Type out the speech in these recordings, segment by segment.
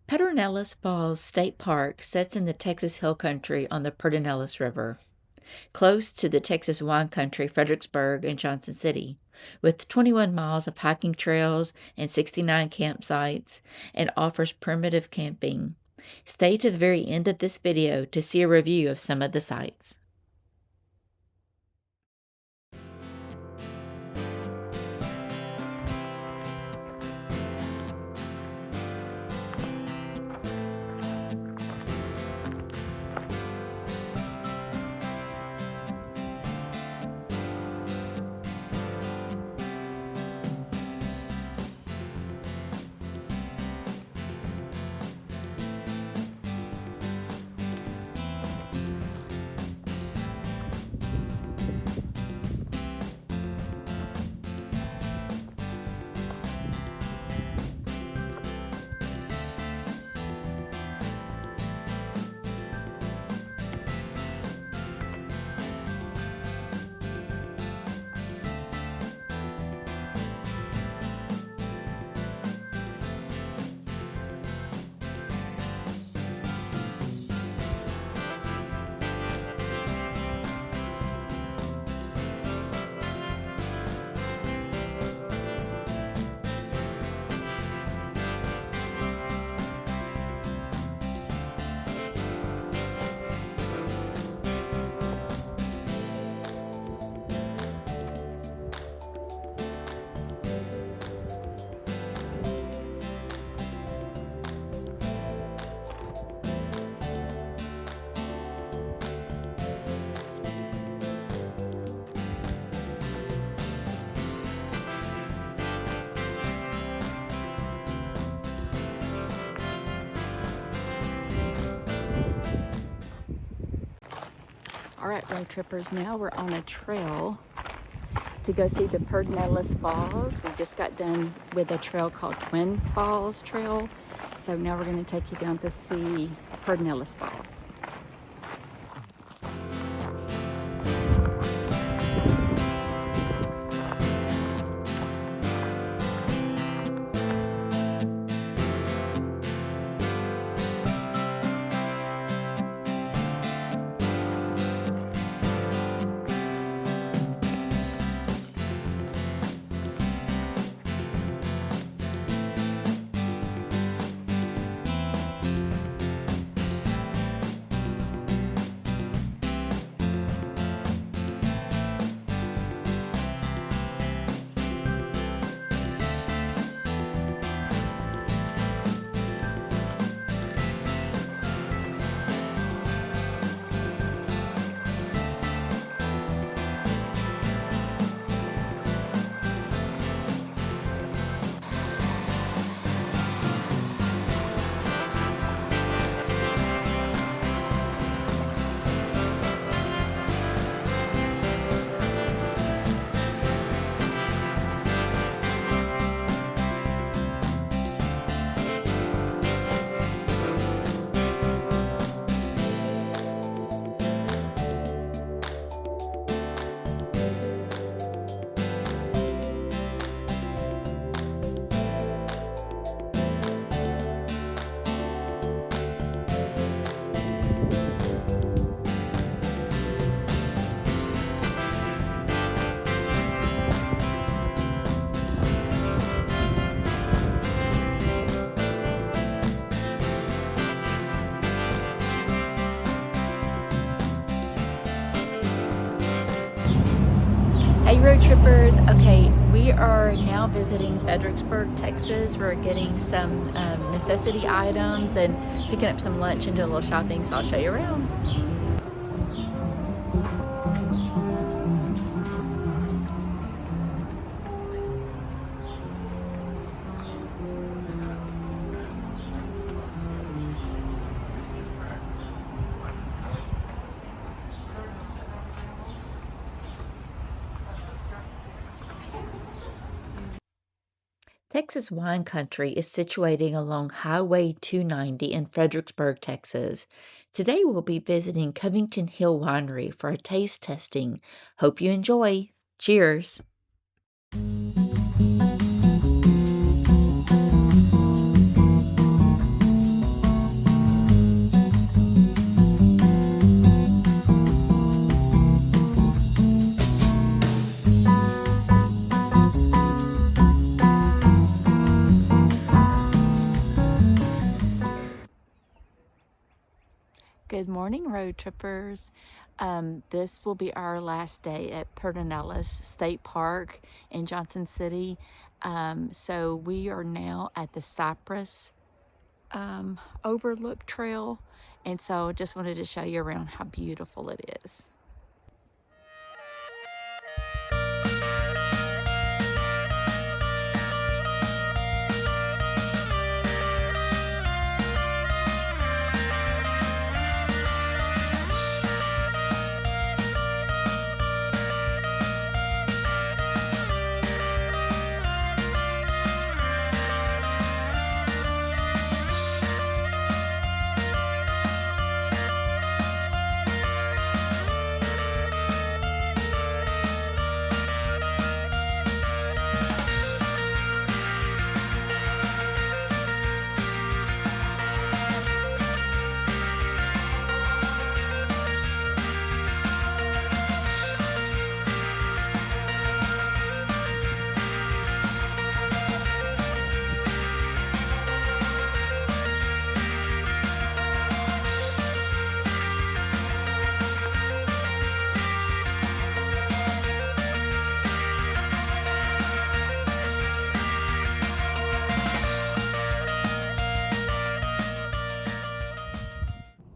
Pedernales Falls State Park sits in the Texas Hill Country on the Pedernales River, close to the Texas wine country Fredericksburg and Johnson City, with 21 miles of hiking trails and 69 campsites, and offers primitive camping. Stay to the very end of this video to see a review of some of the sites. All right, road trippers, now we're on a trail to go see the Pedernales Falls. We just got done with a trail called Twin Falls Trail. So now we're going to take you down to see Pedernales Falls. Hey road trippers, okay, we are now visiting Fredericksburg, Texas. We're getting some necessity items and picking up some lunch and doing a little shopping, so I'll show you around. Texas wine country is situated along Highway 290 in Fredericksburg, Texas. Today we'll be visiting Covington Hill Winery for a taste testing. Hope you enjoy. Cheers! Good morning, road trippers. This will be our last day at Pedernales State Park in Johnson City. So we are now at the Cypress Overlook Trail, and so just wanted to show you around how beautiful it is.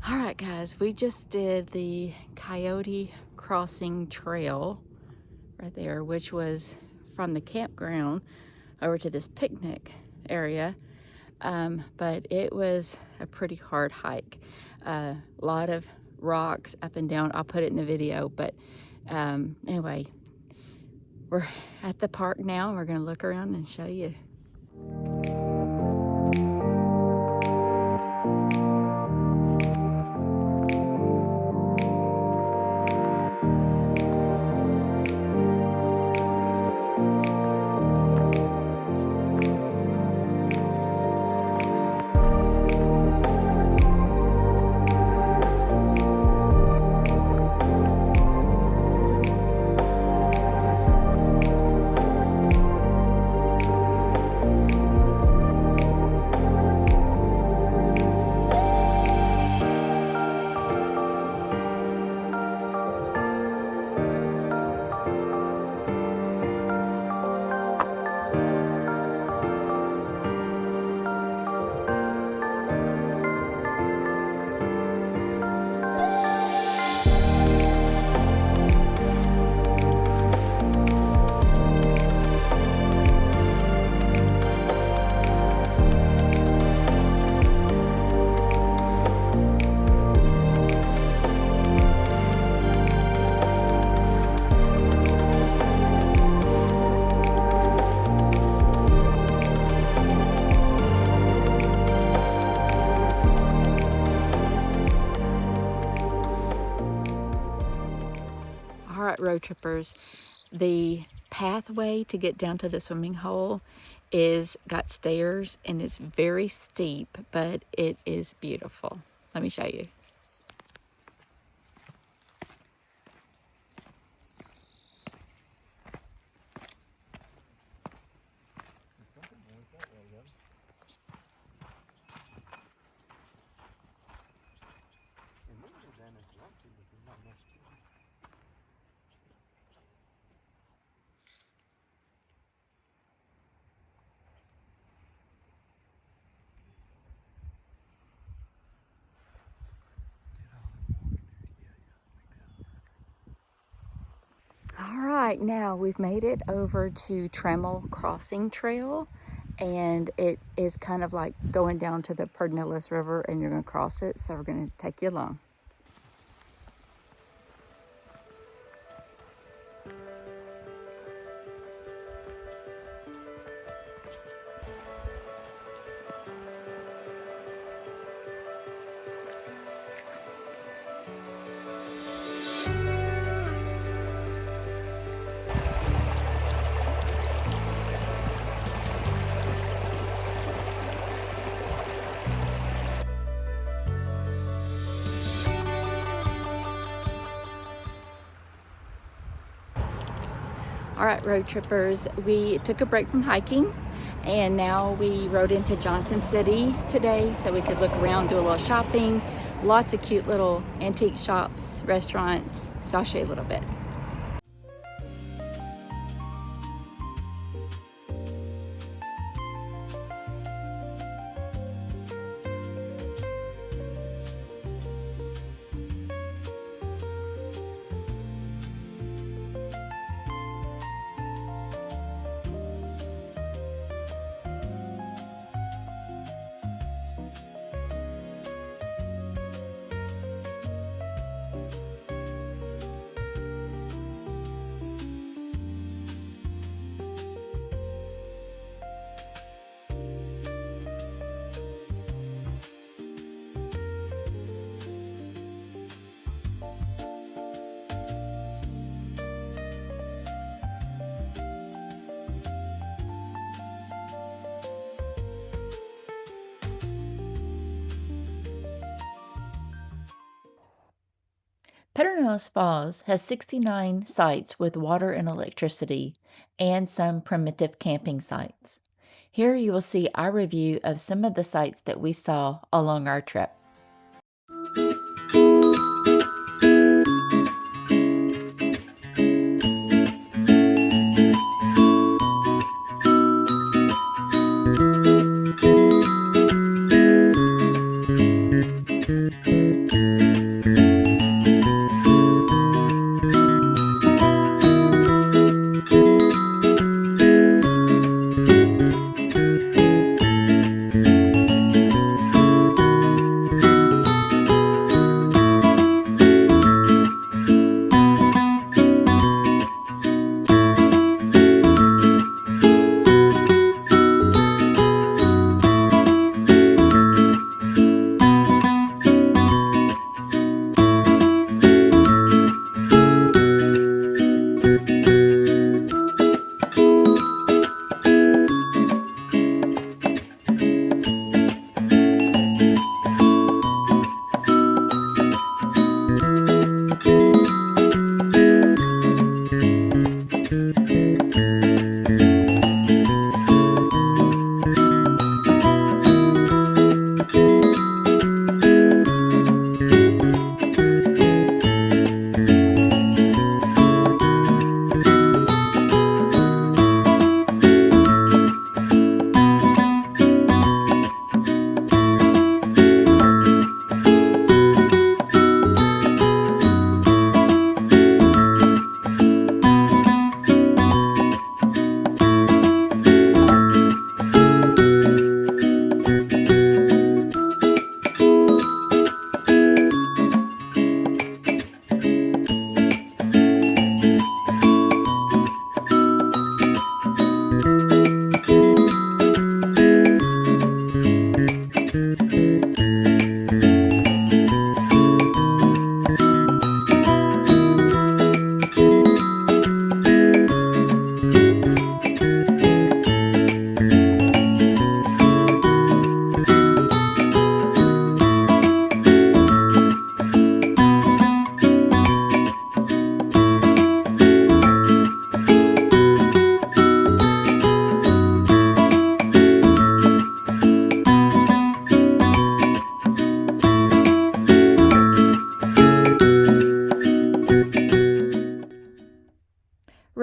All right, guys, we just did the Coyote Crossing Trail right there, which was from the campground over to this picnic area. But it was a pretty hard hike. A lot of rocks up and down. I'll put it in the video, but anyway, we're at the park now. We're gonna look around and show you. All right, road trippers, the pathway to get down to the swimming hole is got stairs and it's very steep, but it is beautiful. Let me show you. All right, now we've made it over to Trammell Crossing Trail, and it is kind of like going down to the Pedernales River, and you're going to cross it, so we're going to take you along. All right, road trippers, we took a break from hiking and now we rode into Johnson City today so we could look around, do a little shopping. lots of cute little antique shops, restaurants. So I'll show you a little bit. Pedernales Falls has 69 sites with water and electricity and some primitive camping sites. Here you will see our review of some of the sites that we saw along our trip.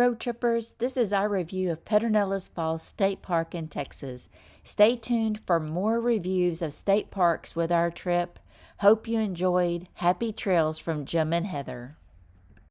Roadtrippers, this is our review of Pedernales Falls State Park in Texas. Stay tuned for more reviews of state parks with our trip. Hope you enjoyed. Happy trails from Jim and Heather.